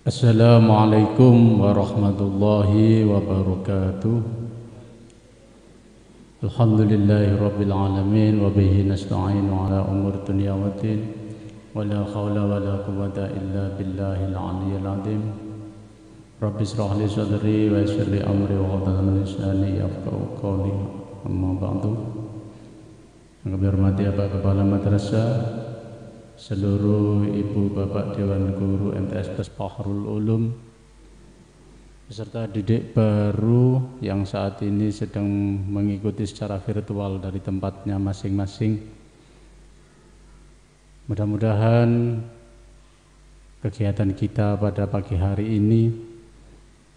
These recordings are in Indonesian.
Assalamualaikum warahmatullahi wabarakatuh. Alhamdulillahi rabbil alamin wa bihi nasta'inu ala umur dunya waddin wa la hawla wa la quwwata illa billahil aliyyil azim. Rabbi israh li sadri wa yassir li amri wa hlul 'uqdatam min lisani yafqahu qawli. Amma ba'du. Yang kami hormati Bapak Kepala Madrasah, seluruh ibu bapak Dewan Guru MTS Plus Bahrul Ulum, beserta didik baru yang saat ini sedang mengikuti secara virtual dari tempatnya masing-masing. Mudah-mudahan kegiatan kita pada pagi hari ini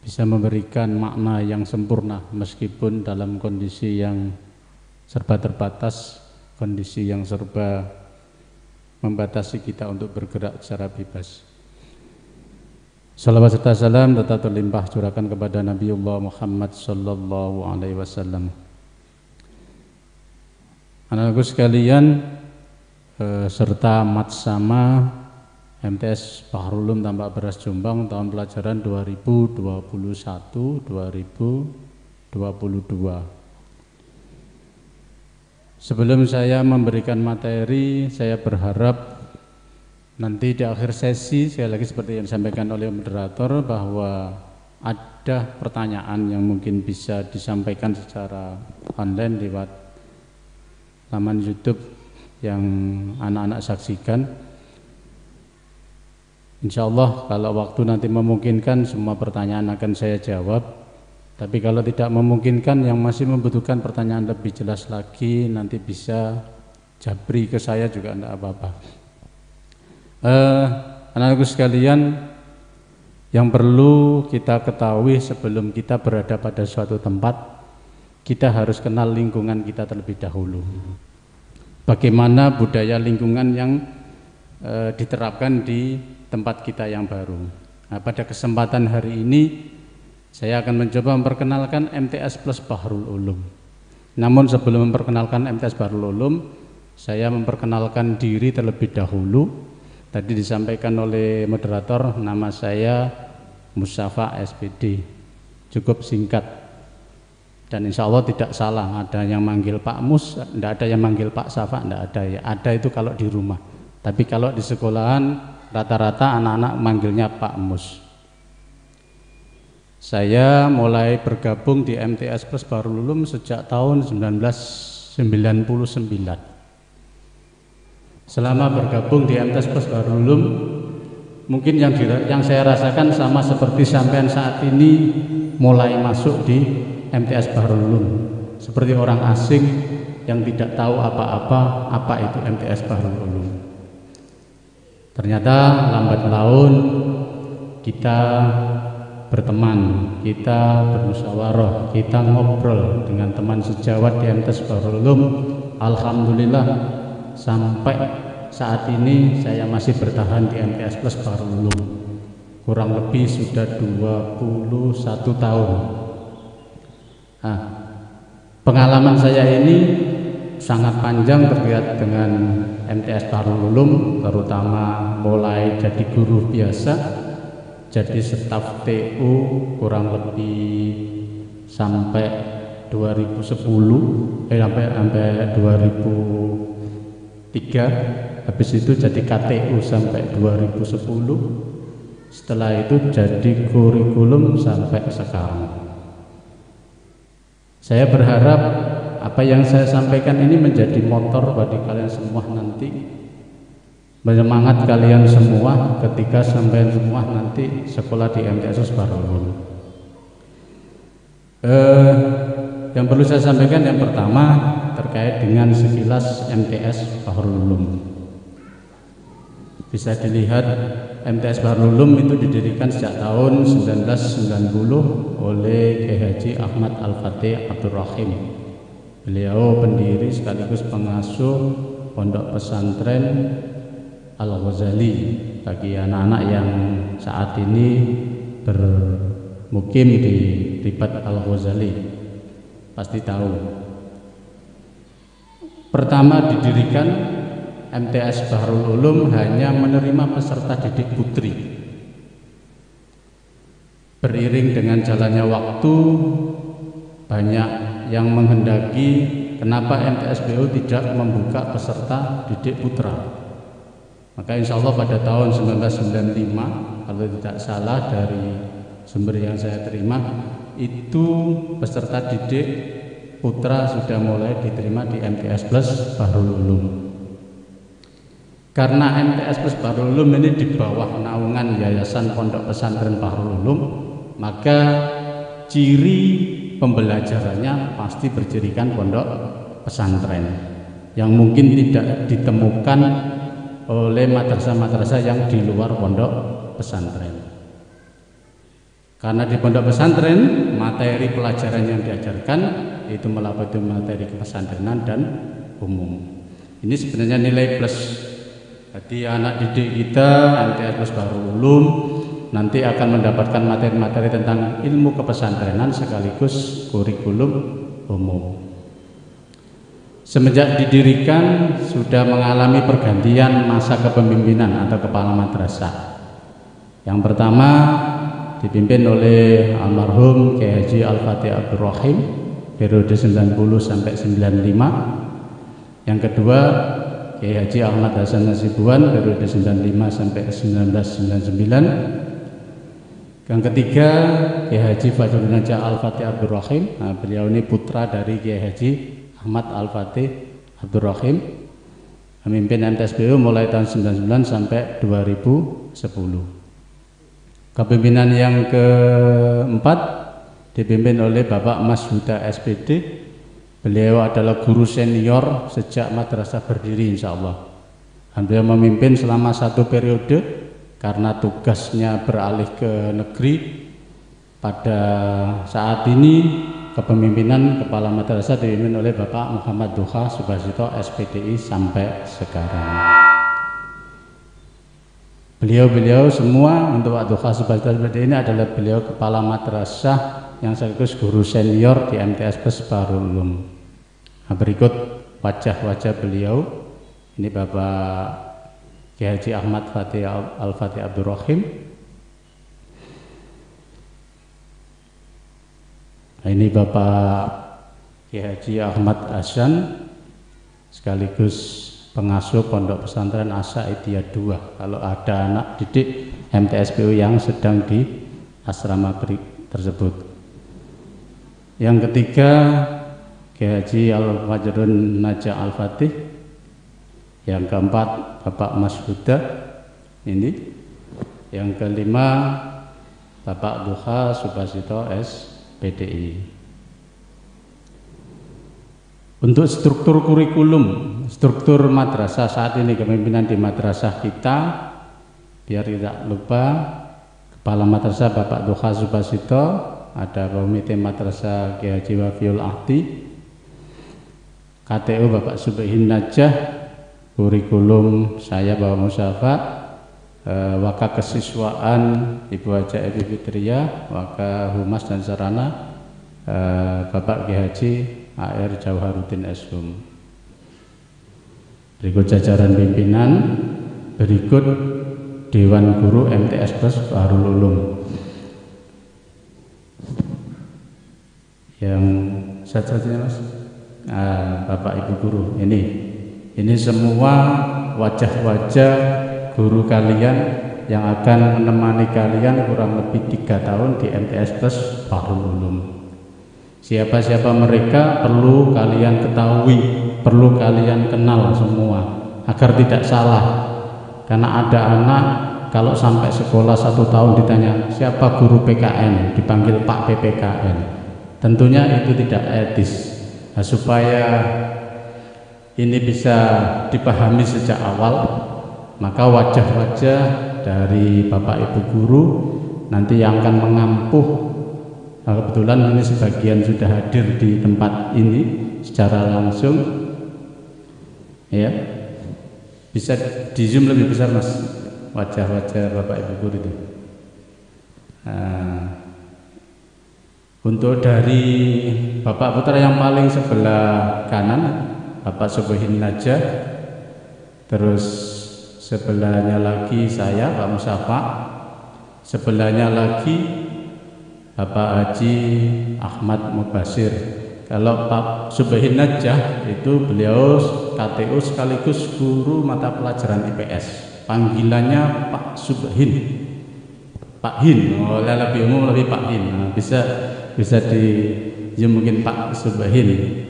bisa memberikan makna yang sempurna meskipun dalam kondisi yang serba terbatas, kondisi yang serba membatasi kita untuk bergerak secara bebas. Salawat serta salam tetap terlimpah curahkan kepada Nabiullah Muhammad sallallahu alaihi wasallam. Anak-anakku sekalian, serta Matsama MTS Bahrul Ulum Tambak Beras Jombang tahun pelajaran 2021-2022. Sebelum saya memberikan materi, saya berharap nanti di akhir sesi, sekali lagi seperti yang disampaikan oleh moderator, bahwa ada pertanyaan yang mungkin bisa disampaikan secara online lewat laman YouTube yang anak-anak saksikan. Insya Allah kalau waktu nanti memungkinkan semua pertanyaan akan saya jawab. Tapi kalau tidak memungkinkan, yang masih membutuhkan pertanyaan lebih jelas lagi, nanti bisa jabri ke saya juga tidak apa-apa. Anak-anakku sekalian, yang perlu kita ketahui sebelum kita berada pada suatu tempat, kita harus kenal lingkungan kita terlebih dahulu. Bagaimana budaya lingkungan yang diterapkan di tempat kita yang baru. Nah, pada kesempatan hari ini saya akan mencoba memperkenalkan MTS Plus Bahrul Ulum. Namun sebelum memperkenalkan MTS Bahrul Ulum, saya memperkenalkan diri terlebih dahulu. Tadi disampaikan oleh moderator, nama saya Mustafa SPD. Cukup singkat. Dan insya Allah tidak salah, ada yang manggil Pak Mus, tidak ada yang manggil Pak Safa, tidak ada ya. Ada itu kalau di rumah. Tapi kalau di sekolahan rata-rata anak-anak manggilnya Pak Mus. Saya mulai bergabung di MTS Plus Bahrul Ulum sejak tahun 1999. Selama bergabung di MTS Plus Bahrul Ulum, mungkin yang saya rasakan sama seperti sampean saat ini mulai masuk di MTS Bahrul Ulum, seperti orang asing yang tidak tahu apa-apa apa itu MTS Bahrul Ulum. Ternyata lambat laun kita berteman, kita bermusyawarah, kita ngobrol dengan teman sejawat di MTS Bahrul Ulum. Alhamdulillah sampai saat ini saya masih bertahan di MTS Plus Bahrul Ulum. Kurang lebih sudah 21 tahun. Nah, pengalaman saya ini sangat panjang terkait dengan MTS Bahrul Ulum, terutama mulai jadi guru biasa, jadi staf TU kurang lebih sampai 2010, sampai 2003. Habis itu jadi KTU sampai 2010. Setelah itu jadi kurikulum sampai sekarang. Saya berharap apa yang saya sampaikan ini menjadi motor bagi kalian semua nanti, menyemangat kalian semua ketika sampai semua nanti sekolah di MTS Bahrul Ulum. Yang perlu saya sampaikan yang pertama terkait dengan sekilas MTS Bahrul Ulum. Bisa dilihat MTS Bahrul Ulum itu didirikan sejak tahun 1990 oleh Kiai Haji Ahmad Al-Fatih Abdul Rahim. Beliau pendiri sekaligus pengasuh Pondok Pesantren Al-Ghazali. Bagi anak-anak yang saat ini bermukim di Ribat Al-Ghazali pasti tahu. Pertama didirikan MTS Bahrul Ulum hanya menerima peserta didik putri. beriring dengan jalannya waktu banyak yang menghendaki kenapa MTSBU tidak membuka peserta didik putra. Maka insya Allah pada tahun 1995 kalau tidak salah dari sumber yang saya terima itu peserta didik putra sudah mulai diterima di MTS Plus Bahrul Ulum. Karena MTS Plus Bahrul Ulum ini di bawah naungan Yayasan Pondok Pesantren Bahrul Ulum, maka ciri pembelajarannya pasti bercirikan pondok pesantren yang mungkin tidak ditemukan oleh madrasah-madrasah yang di luar pondok pesantren. Karena di pondok pesantren materi pelajaran yang diajarkan itu meliputi materi kepesantrenan dan umum. Ini sebenarnya nilai plus. Jadi anak didik kita MTS Plus Bahrul Ulum nanti akan mendapatkan materi-materi tentang ilmu kepesantrenan sekaligus kurikulum umum. Semenjak didirikan sudah mengalami pergantian masa kepemimpinan atau kepala madrasah. Yang pertama dipimpin oleh almarhum Kiai Haji Al-Fatih Abdul Rahim periode 90 sampai 95. Yang kedua Kiai Haji Ahmad Hasan Nasibuan periode 95 sampai 1999. Yang ketiga Kiai Haji Fadlul Najah Al-Fatih Abdul Rahim. Nah, beliau ini putra dari Kiai Haji Ahmad Al-Fatih Abdul Rahim, memimpin MTSBU mulai tahun 99 sampai 2010. Kepemimpinan yang keempat dipimpin oleh Bapak Mas Huda SPD. Beliau adalah guru senior sejak madrasah berdiri insya Allah. Dan beliau memimpin selama satu periode karena tugasnya beralih ke negeri. Pada saat ini kepemimpinan kepala madrasah dipimpin oleh Bapak Muhammad Duha Subasito SPDI sampai sekarang. Beliau semua untuk Pak Duha Subasito SPDI ini adalah beliau kepala madrasah yang sekaligus guru senior di MTS Plus Bahrul Ulum. Nah, berikut wajah-wajah beliau. Ini Bapak Kiai Haji Ahmad Fatih Al-Fatih Abdul Rahim. Nah, ini Bapak Kiai Haji Ahmad Hasan sekaligus pengasuh Pondok Pesantren Asa Idiyah 2. Kalau ada anak didik MTSBU yang sedang di asrama tersebut. Yang ketiga Kiai Haji Al-Fajrun Najah Al-Fatih. Yang keempat Bapak Mas Huda ini. Yang kelima Bapak Duha Subasito SPDI. Untuk struktur kurikulum, struktur madrasah saat ini, kepemimpinan di madrasah kita, biar tidak lupa, kepala madrasah Bapak Duha Subasito, ada komite madrasah Kiai Haji Wafiul Ahdi, KTU Bapak Subhin Najah, kurikulum saya Bapak Musyafa, Waka Kesiswaan Ibu Haja Evi Fitria, Waka Humas dan Sarana Bapak Kiai Haji AR Jauharuddin Eshum. Berikut jajaran pimpinan, berikut Dewan Guru MTS Plus Bahrul Ulum. Yang satu-satunya Mas, Bapak Ibu Guru, ini semua wajah-wajah guru kalian yang akan menemani kalian kurang lebih 3 tahun di MTS Plus Bahrul Ulum. Siapa-siapa mereka perlu kalian ketahui, perlu kalian kenal semua agar tidak salah. Karena ada anak kalau sampai sekolah 1 tahun ditanya siapa guru PKN, dipanggil Pak PPKN. Tentunya itu tidak etis. Nah, supaya ini bisa dipahami sejak awal, maka wajah-wajah dari Bapak Ibu Guru nanti yang akan mengampuh. Nah, kebetulan ini sebagian sudah hadir di tempat ini secara langsung, ya, bisa di zoom lebih besar Mas, wajah-wajah Bapak Ibu Guru itu. Nah, untuk dari Bapak Putra yang paling sebelah kanan, Bapak Subhin Najah, terus sebelahnya lagi saya Pak Musyafa, sebelahnya lagi Bapak Haji Ahmad Mubasir. Kalau Pak Subhin Najah itu beliau KTU sekaligus guru mata pelajaran IPS. Panggilannya Pak Subhin, Pak Hin. Oh, lebih umum lebih Pak Hin. Nah, bisa di zoom mungkin Pak Subhin.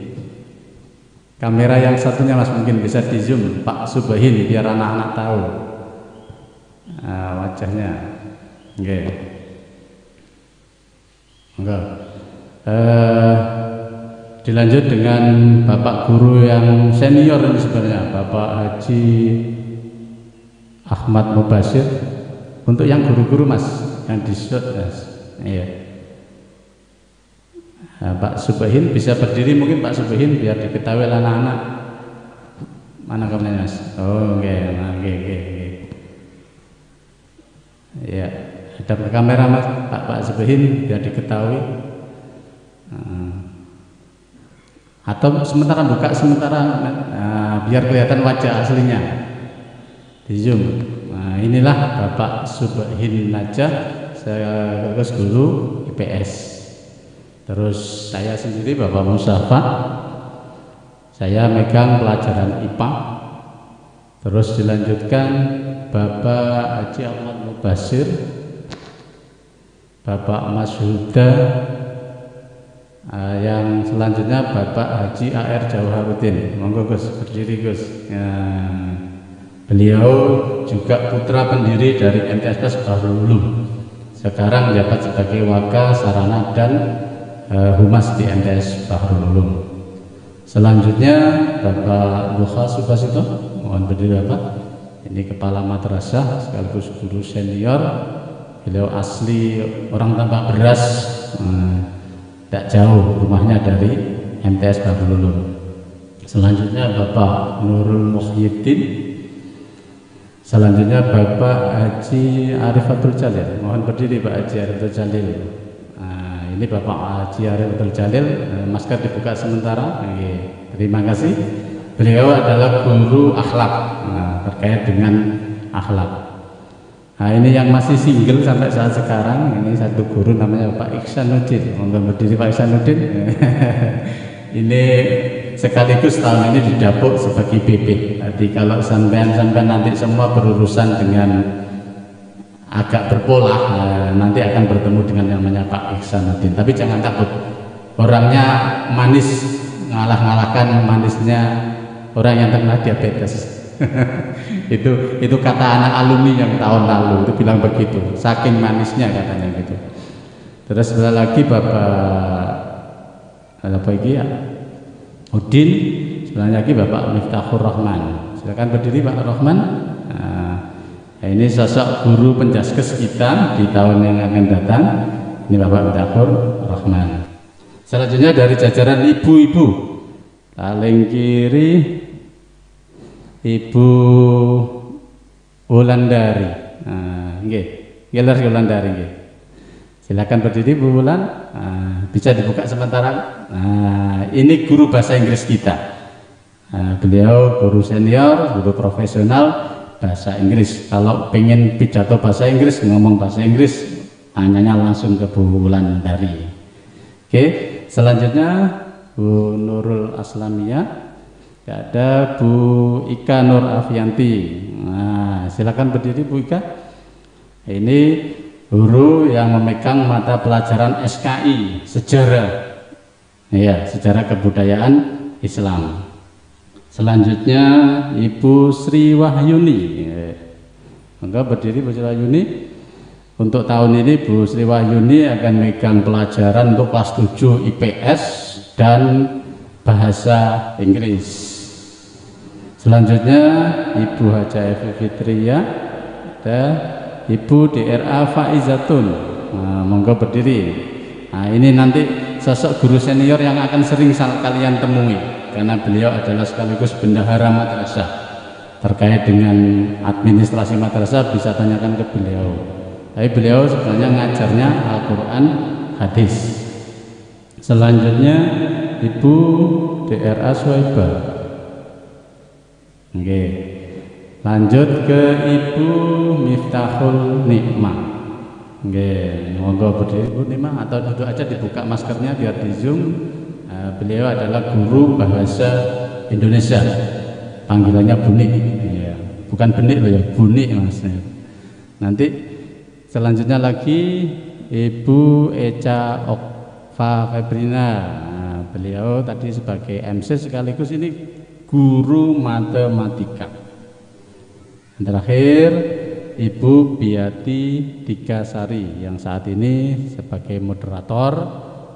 Kamera yang satunya Mas mungkin bisa di zoom Pak Subhin biar anak-anak tahu wajahnya. Oke. Enggak. Dilanjut dengan Bapak Guru yang senior ini sebenarnya, Bapak Haji Ahmad Mubasir. Untuk yang guru-guru Mas, yang di shoot Mas. Iya. Nah, Pak Subhin bisa berdiri mungkin Pak Subhin biar diketahui anak-anak. Mana kameranya Mas? Oh, oke. Oke. Ya, hadap ke kamera Mas, Pak Subhin biar diketahui. Atau sementara buka biar kelihatan wajah aslinya di zoom. Nah, inilah Bapak Subhin Najah, saya guru IPS. Terus saya sendiri Bapak Mustafa, saya megang pelajaran IPA. Terus dilanjutkan Bapak Haji Ahmad Mubasir, Bapak Mas Huda, yang selanjutnya Bapak Haji AR Jauharuddin. Monggo Gus, berdiri Gus. Beliau juga putra pendiri dari MTS Bahrul Ulum. Sekarang menjabat sebagai Waka Sarana dan Humas di MTS Bahrul Ulum. Selanjutnya Bapak Luha Subasito, mohon berdiri Bapak. Ini kepala madrasah sekaligus guru senior. Beliau asli orang Tambak Beras, tidak jauh rumahnya dari MTS Bahrul Ulum. Selanjutnya Bapak Nurul Muhyiddin. Selanjutnya Bapak Haji Arifatul Jalil. Mohon berdiri Pak Haji Arifatul Jalil. Ini Bapak Haji Arifatul Jalil. Masker dibuka sementara. Terima kasih. Beliau adalah guru akhlak, terkait dengan akhlak. Nah, ini yang masih single sampai saat sekarang. Ini satu guru namanya Pak Iksanuddin. Mohon berdiri Pak Iksanuddin. Ini sekaligus tahun ini didapuk sebagai BP. Jadi kalau sampean nanti semua berurusan dengan agak berpola, nanti akan bertemu dengan yang namanya Pak Iksanuddin. Tapi jangan takut, orangnya manis, ngalah-ngalahkan manisnya orang yang terkena diabetes. itu kata anak alumni yang tahun lalu itu bilang begitu, saking manisnya katanya gitu. Terus sebelah lagi Bapak apa lagi ya? Udin, sebelah lagi Bapak Miftahur Rahman. Silakan berdiri Pak Rahman. Nah, ini sosok guru penjaskes kita di tahun yang akan datang. Ini Bapak Miftahur Rahman. Selanjutnya dari jajaran ibu-ibu, paling kiri Ibu Wulandari. Nggih, Gelar Wulandari nggih. Silakan berdiri Bu Wulan. Bisa dibuka sementara. Ini guru bahasa Inggris kita. Beliau guru senior, guru profesional bahasa Inggris. Kalau pengen pidato bahasa Inggris, ngomong bahasa Inggris, tanyanya langsung ke Bu Wulandari. Oke, selanjutnya Bu Nurul Aslamia. Ada Bu Ika Nur Afianti. Silakan berdiri Bu Ika. Ini guru yang memegang mata pelajaran SKI sejarah, ya, sejarah kebudayaan Islam. Selanjutnya Ibu Sri Wahyuni. Maka berdiri Bu Sri Wahyuni. Untuk tahun ini Bu Sri Wahyuni akan megang pelajaran untuk kelas 7 IPS dan bahasa Inggris. Selanjutnya Ibu Haja Evi Fitria, ada Ibu DRA Faizatun. Monggo berdiri. Ini nanti sosok guru senior yang akan sering kalian temui, karena beliau adalah sekaligus bendahara madrasah. Terkait dengan administrasi madrasah bisa tanyakan ke beliau. Tapi beliau sebenarnya ngajarnya Al-Quran, hadis. Selanjutnya Ibu DRA Suwaibah. Oke. Lanjut ke Ibu Miftahul Nikmah. Nggih, monggo berdiri Bu Nima atau duduk aja, dibuka maskernya biar di zoom. Beliau adalah guru bahasa Indonesia. Panggilannya Bunik. Ya, bukan benik loh ya, Bunik Mas. Nanti selanjutnya lagi Ibu Eca Okfa Febrina. Nah, beliau tadi sebagai MC sekaligus ini guru matematika. Dan terakhir Ibu Biati Tigasari yang saat ini sebagai moderator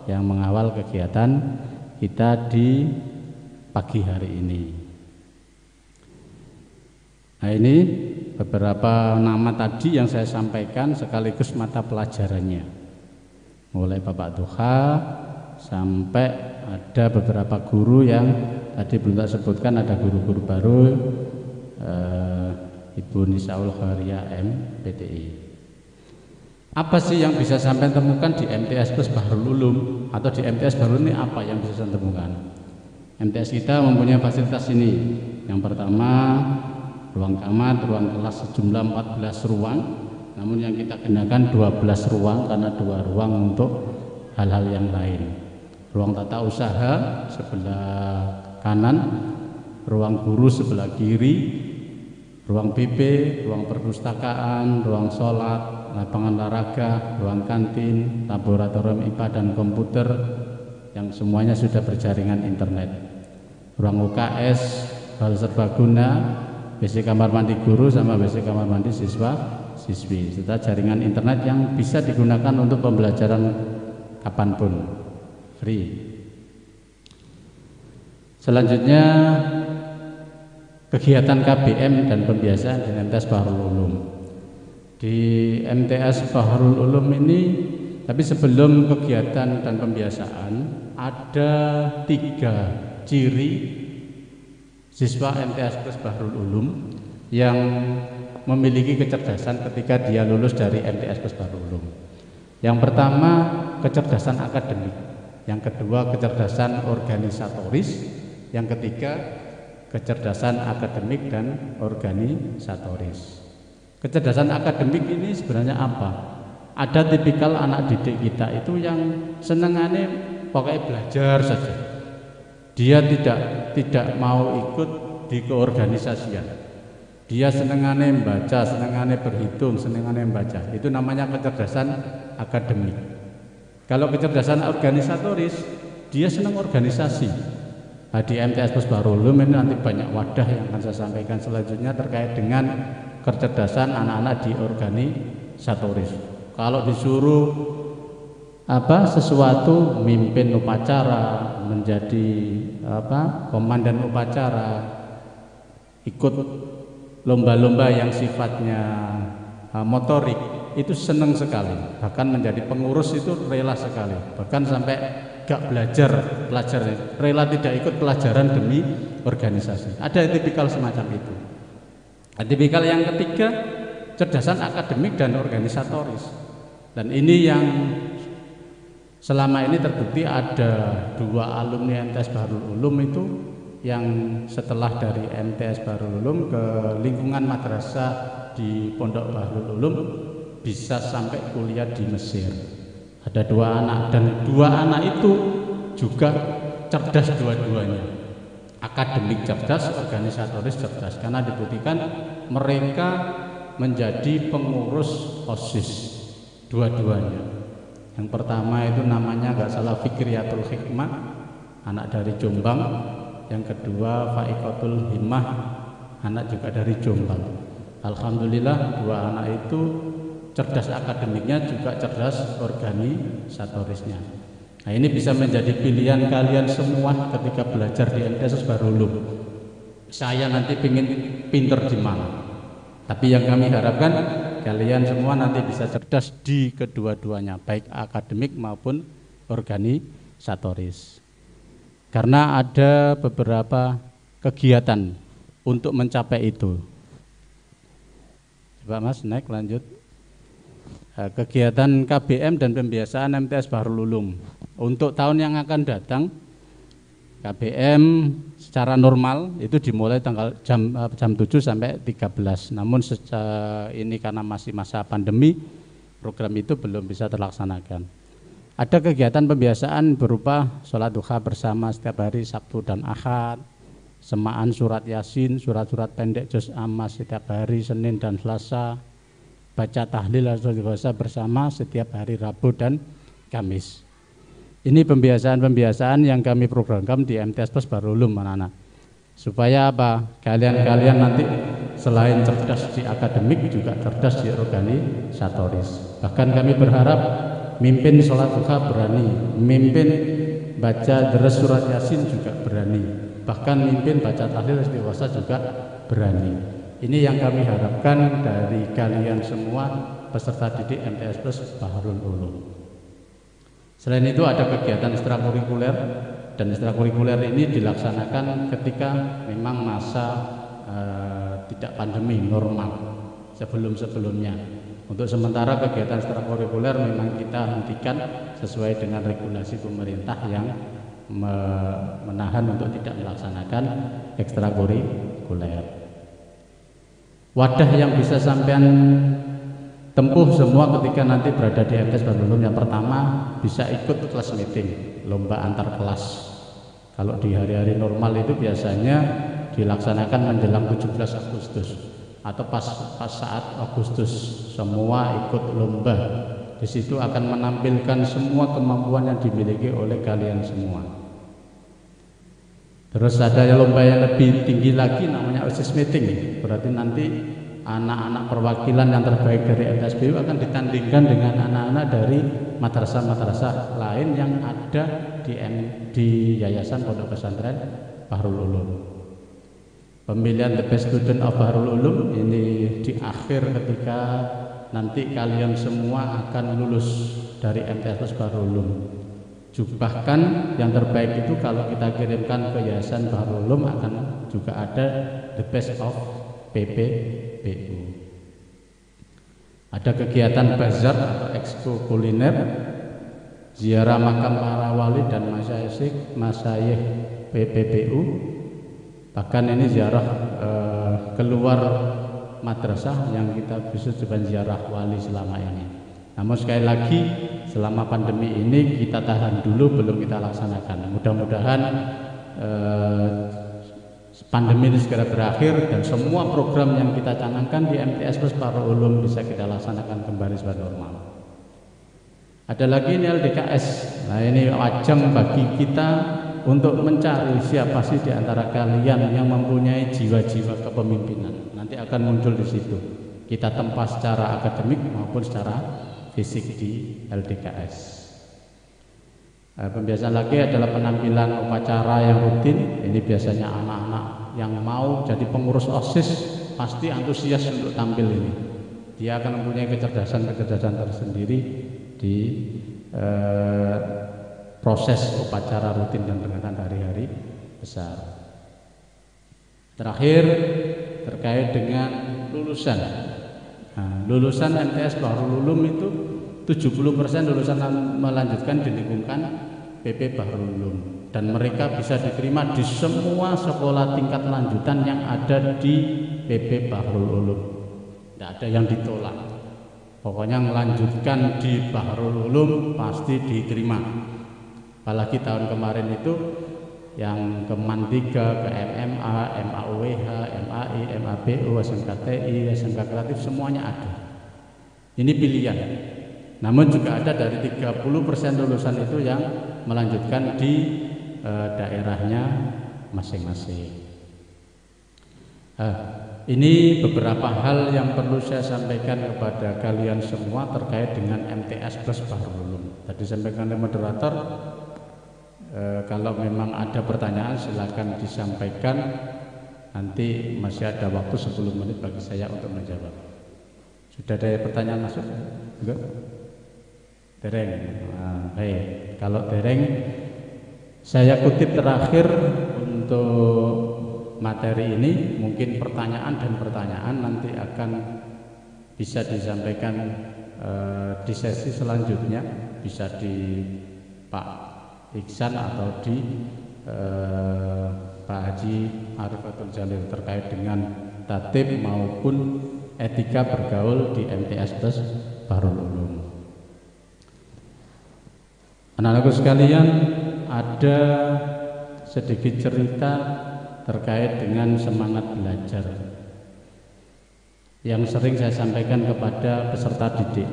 yang mengawal kegiatan kita di pagi hari ini. Nah, ini beberapa nama tadi yang saya sampaikan sekaligus mata pelajarannya. Mulai Bapak Duha sampai ada beberapa guru yang tadi belum tak sebutkan, ada guru-guru baru, Ibu Nisaul Kharia M PTI. Apa sih yang bisa sampai temukan di MTS Plus Bahrul Ulum atau di MTS Bahrul ini, apa yang bisa saya temukan? MTS kita mempunyai fasilitas ini. Yang pertama, ruang kamar, ruang kelas sejumlah 14 ruang, namun yang kita gunakan 12 ruang karena 2 ruang untuk hal-hal yang lain. Ruang tata usaha sebelah kanan, ruang guru sebelah kiri, ruang PP, ruang perpustakaan, ruang sholat, lapangan olahraga, ruang kantin, laboratorium IPA dan komputer yang semuanya sudah berjaringan internet. Ruang UKS, hal serbaguna, WC kamar mandi guru sama WC kamar mandi siswa-siswi, serta jaringan internet yang bisa digunakan untuk pembelajaran kapanpun, free. Selanjutnya kegiatan KBM dan pembiasaan di MTS Bahrul Ulum. Di MTS Bahrul Ulum ini, tapi sebelum kegiatan dan pembiasaan, ada 3 ciri siswa MTS Plus Bahrul Ulum yang memiliki kecerdasan ketika dia lulus dari MTS Plus Bahrul Ulum. Yang pertama, kecerdasan akademik. Yang kedua, kecerdasan organisatoris. Yang ketiga, kecerdasan akademik dan organisatoris. Kecerdasan akademik ini sebenarnya apa? Ada tipikal anak didik kita itu yang senengannya pokoknya belajar saja. Dia tidak mau ikut di keorganisasian. Dia senengannya membaca, senengannya berhitung, senengannya membaca. Itu namanya kecerdasan akademik. Kalau kecerdasan organisatoris, dia senang organisasi. Nah, di MTS Plus Bahrul Ulum ini nanti banyak wadah yang akan saya sampaikan selanjutnya terkait dengan kecerdasan anak-anak di organisatoris. Kalau disuruh sesuatu, mimpin upacara, menjadi komandan upacara, ikut lomba-lomba yang sifatnya motorik, itu senang sekali. Bahkan menjadi pengurus itu rela sekali. Bahkan sampai gak belajar pelajaran, rela tidak ikut pelajaran demi organisasi. Ada tipikal semacam itu. Tipikal yang ketiga, kecerdasan akademik dan organisatoris. Dan ini yang selama ini terbukti ada 2 alumni MTS Bahrul Ulum itu yang setelah dari MTS Bahrul Ulum ke lingkungan madrasah di Pondok Bahrul Ulum bisa sampai kuliah di Mesir. Ada 2 anak dan 2 anak itu juga cerdas dua-duanya. Akademik cerdas, organisatoris cerdas, karena dibuktikan mereka menjadi pengurus OSIS dua-duanya. Yang pertama itu namanya gak salah Fikriyatul Hikmah, anak dari Jombang. Yang kedua Faikatul Himmah, anak juga dari Jombang. Alhamdulillah 2 anak itu cerdas akademiknya juga cerdas organisatorisnya. Nah, ini bisa menjadi pilihan kalian semua ketika belajar di MTS Bahrul Ulum. Saya nanti ingin pinter di mana, tapi yang kami harapkan kalian semua nanti bisa cerdas di kedua-duanya, baik akademik maupun organisatoris. Karena ada beberapa kegiatan untuk mencapai itu. Coba Mas, naik lanjut. Kegiatan KBM dan pembiasaan MTS Bahrul Ulum. Untuk tahun yang akan datang, KBM secara normal itu dimulai jam 7 sampai 13. Namun ini karena masih masa pandemi, program itu belum bisa terlaksanakan. Ada kegiatan pembiasaan berupa sholat duha bersama setiap hari Sabtu dan Ahad, semaan surat Yasin, surat-surat pendek juz amma setiap hari Senin dan Selasa, baca tahlil atau istighosah bersama setiap hari Rabu dan Kamis. Ini pembiasaan-pembiasaan yang kami programkan di MTS Plus Bahrul Ulum, anak-anak. Supaya apa? Kalian nanti selain cerdas di akademik juga cerdas di organisatoris. Bahkan kami berharap mimpin sholat duha berani, mimpin baca deres surat Yasin juga berani, bahkan mimpin baca tahlil istighosah juga berani. Ini yang kami harapkan dari kalian semua peserta didik MTS Plus Bahrul Ulum. Selain itu ada kegiatan ekstrakurikuler, dan ekstrakurikuler ini dilaksanakan ketika memang masa tidak pandemi normal sebelum-sebelumnya. Untuk sementara kegiatan ekstrakurikuler memang kita hentikan sesuai dengan regulasi pemerintah yang menahan untuk tidak melaksanakan ekstrakurikuler. Wadah yang bisa sampean tempuh semua ketika nanti berada di MTS Bahrul Ulum, yang pertama bisa ikut kelas meeting, lomba antar kelas. Kalau di hari-hari normal itu biasanya dilaksanakan menjelang 17 Agustus atau pas saat Agustus, semua ikut lomba. Di situ akan menampilkan semua kemampuan yang dimiliki oleh kalian semua. Terus ada lomba yang lebih tinggi lagi namanya OSIS meeting. Berarti nanti anak-anak perwakilan yang terbaik dari MTSBU akan ditandingkan dengan anak-anak dari madrasah-madrasah lain yang ada di Yayasan Pondok Pesantren Bahrul Ulum. Pemilihan the best student of Bahrul Ulum ini di akhir ketika nanti kalian semua akan lulus dari MTS Bahrul Ulum. Bahkan yang terbaik itu kalau kita kirimkan ke Yayasan Bahrul Ulum akan juga ada the best of PPBU. Ada kegiatan bazar atau expo kuliner, ziarah makam para wali dan masyayikh PPBU. Bahkan ini ziarah keluar madrasah yang kita bisa dengan ziarah wali selama ini. Namun sekali lagi selama pandemi ini kita tahan dulu, belum kita laksanakan. Mudah-mudahan pandemi ini segera berakhir dan semua program yang kita canangkan di MTS Plus Bahrul Ulum bisa kita laksanakan kembali sebagai normal. Ada lagi ini LDKS. Nah, ini ajang bagi kita untuk mencari siapa sih di antara kalian yang mempunyai jiwa-jiwa kepemimpinan. Nanti akan muncul di situ. Kita tempa secara akademik maupun secara fisik di LDKS. Pembiasaan lagi adalah penampilan upacara yang rutin. Ini biasanya anak-anak yang mau jadi pengurus OSIS pasti antusias untuk tampil ini. Dia akan mempunyai kecerdasan tersendiri di proses upacara rutin dan kegiatan hari-hari besar. Terakhir terkait dengan lulusan. Nah, lulusan MTS Bahrul Ulum itu 70% lulusan melanjutkan di lingkungan PP Bahrul Ulum dan mereka bisa diterima di semua sekolah tingkat lanjutan yang ada di PP Bahrul Ulum. Tidak ada yang ditolak. Pokoknya melanjutkan di Bahrul Ulum pasti diterima. Apalagi tahun kemarin itu yang ke MAN 3, ke MMA, MAUWH, MAI, MABU, SMKTI, SMK Kreatif semuanya ada. Ini pilihan. Namun juga ada dari 30% lulusan itu yang melanjutkan di daerahnya masing-masing. Ini beberapa hal yang perlu saya sampaikan kepada kalian semua terkait dengan MTS Plus Bahrul Ulum. Tadi sampaikan oleh moderator, kalau memang ada pertanyaan silakan disampaikan. Nanti masih ada waktu 10 menit bagi saya untuk menjawab. Sudah ada pertanyaan masuk? Enggak? Dereng. Baik. Kalau dereng, saya kutip terakhir untuk materi ini. Mungkin pertanyaan dan pertanyaan nanti akan bisa disampaikan di sesi selanjutnya, bisa di Pak Iksan atau di Pak Haji Arifatul Jalil terkait dengan tatib maupun etika bergaul di MTS Plus Bahrul Ulum. Anak-anakku sekalian, ada sedikit cerita terkait dengan semangat belajar yang sering saya sampaikan kepada peserta didik.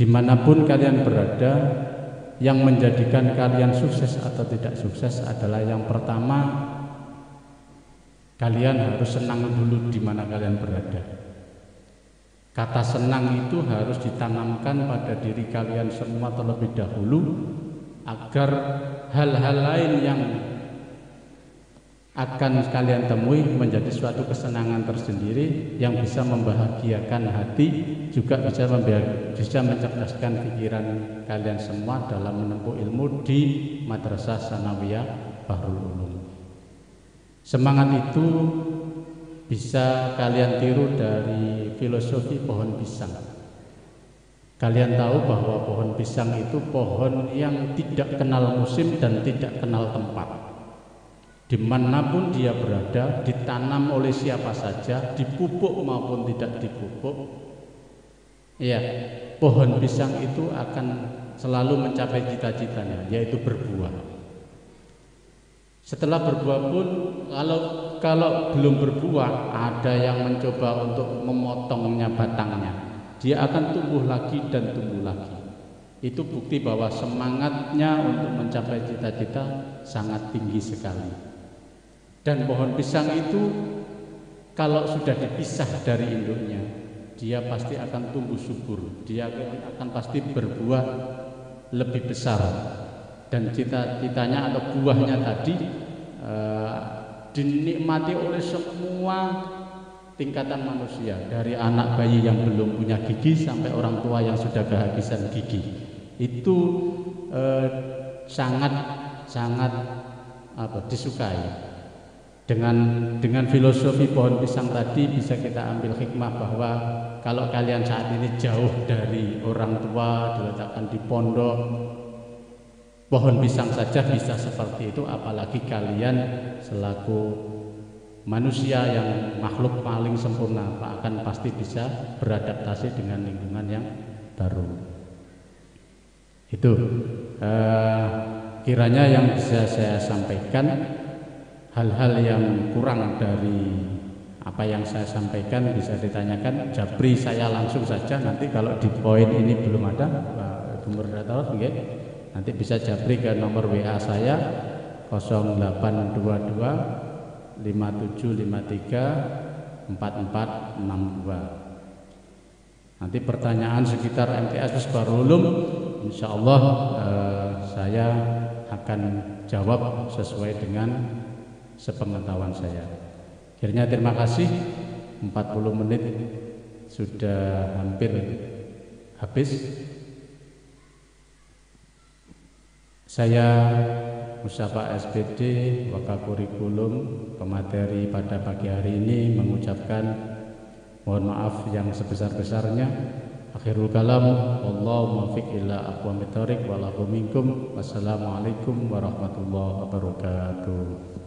Dimanapun kalian berada, yang menjadikan kalian sukses atau tidak sukses adalah yang pertama, kalian harus senang dulu di mana kalian berada. Kata senang itu harus ditanamkan pada diri kalian semua terlebih dahulu, agar hal-hal lain yang akan kalian temui menjadi suatu kesenangan tersendiri yang bisa membahagiakan hati, juga bisa mencerdaskan pikiran kalian semua dalam menempuh ilmu di Madrasah Tsanawiyah Bahrul Ulum. Semangat itu bisa kalian tiru dari filosofi pohon pisang. Kalian tahu bahwa pohon pisang itu pohon yang tidak kenal musim dan tidak kenal tempat. Dimanapun dia berada, ditanam oleh siapa saja, dipupuk maupun tidak dipupuk, ya, pohon pisang itu akan selalu mencapai cita-citanya, yaitu berbuah. Setelah berbuah pun, kalau belum berbuah, ada yang mencoba untuk memotongnya batangnya, dia akan tumbuh lagi dan tumbuh lagi. Itu bukti bahwa semangatnya untuk mencapai cita-cita sangat tinggi sekali. Dan pohon pisang itu kalau sudah dipisah dari induknya, dia pasti akan tumbuh subur, dia akan pasti berbuah lebih besar. Dan cita-citanya atau buahnya tadi dinikmati oleh semua tingkatan manusia, dari anak bayi yang belum punya gigi sampai orang tua yang sudah kehabisan gigi. Itu sangat disukai. Dengan filosofi pohon pisang tadi bisa kita ambil hikmah bahwa kalau kalian saat ini jauh dari orang tua, diletakkan di pondok, pohon pisang saja bisa seperti itu, apalagi kalian selaku manusia yang makhluk paling sempurna akan pasti bisa beradaptasi dengan lingkungan yang baru. Itu kiranya yang bisa saya sampaikan. Hal-hal yang kurang dari apa yang saya sampaikan bisa ditanyakan, japri saya langsung saja. Nanti kalau di poin ini belum ada, Ibu Moderator, nanti bisa japri ke nomor WA saya 0822 5753 4462. Nanti pertanyaan sekitar MTS Bahrul Ulum, insya Allah saya akan jawab sesuai dengan sepengetahuan saya. Akhirnya terima kasih, 40 menit sudah hampir habis. Saya Mustafa SPD, Wakakurikulum, pemateri pada pagi hari ini mengucapkan mohon maaf yang sebesar-besarnya. Akhirul kalam, wallahu muwaffiq ila aqwamit thoriq wa lahu minkum. Wassalamualaikum warahmatullahi wabarakatuh.